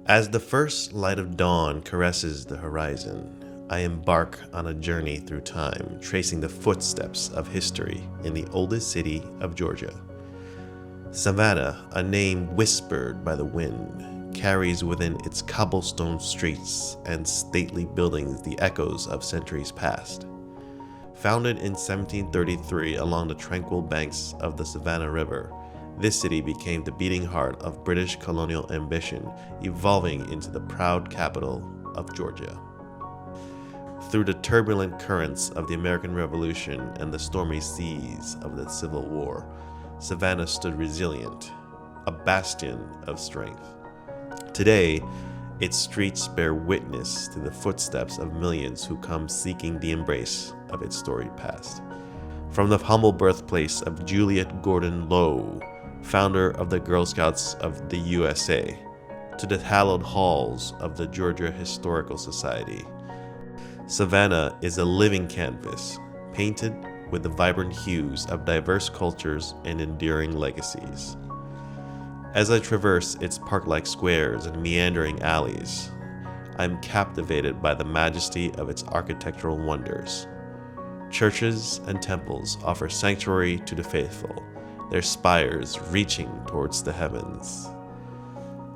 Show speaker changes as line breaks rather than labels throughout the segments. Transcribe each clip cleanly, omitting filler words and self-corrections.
As the first light of dawn caresses the horizon, I embark on a journey through time, tracing the footsteps of history in the oldest city of Georgia. Savannah, a name whispered by the wind, carries within its cobblestone streets and stately buildings the echoes of centuries past. Founded in 1733 along the tranquil banks of the Savannah River, this city became the beating heart of British colonial ambition, evolving into the proud capital of Georgia. Through the turbulent currents of the American Revolution and the stormy seas of the Civil War, Savannah stood resilient, a bastion of strength. Today, its streets bear witness to the footsteps of millions who come seeking the embrace of its storied past. From the humble birthplace of Juliet Gordon Low, founder of the Girl Scouts of the USA, to the hallowed halls of the Georgia Historical Society, Savannah is a living canvas, painted with the vibrant hues of diverse cultures and enduring legacies. As I traverse its park-like squares and meandering alleys, I am captivated by the majesty of its architectural wonders. Churches and temples offer sanctuary to the faithful, their spires reaching towards the heavens.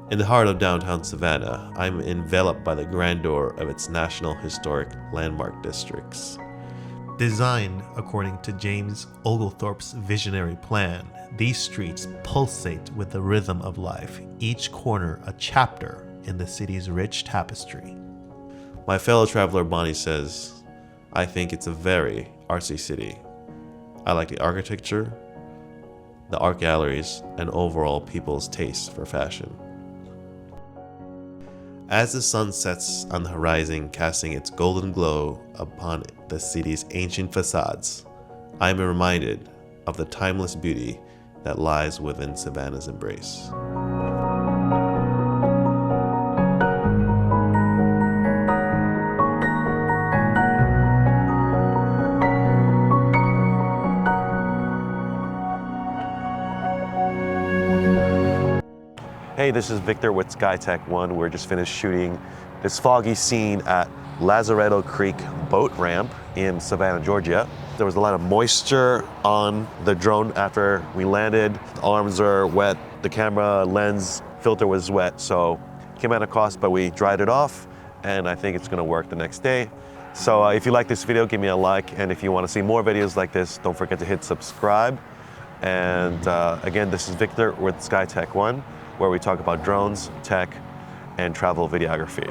In the heart of downtown Savannah, I am enveloped by the grandeur of its National Historic Landmark districts. Designed according to James Oglethorpe's visionary plan, these streets pulsate with the rhythm of life, each corner a chapter in the city's rich tapestry. My fellow traveler Bonnie says, I think it's a very artsy city. I like the architecture, the art galleries, and overall people's taste for fashion. As the sun sets on the horizon, casting its golden glow upon the city's ancient facades, I am reminded of the timeless beauty that lies within Savannah's embrace. Hey, this is Victor with SkyTech One. We're just finished shooting this foggy scene at Lazaretto Creek boat ramp in Savannah, Georgia. There was a lot of moisture on the drone after we landed. The arms are wet, the camera lens filter was wet, so it came at a cost, but we dried it off, and I think it's gonna work the next day. So if you like this video, give me a like, and if you wanna see more videos like this, don't forget to hit subscribe. And again, this is Victor with SkyTech One, where we talk about drones, tech, and travel videography.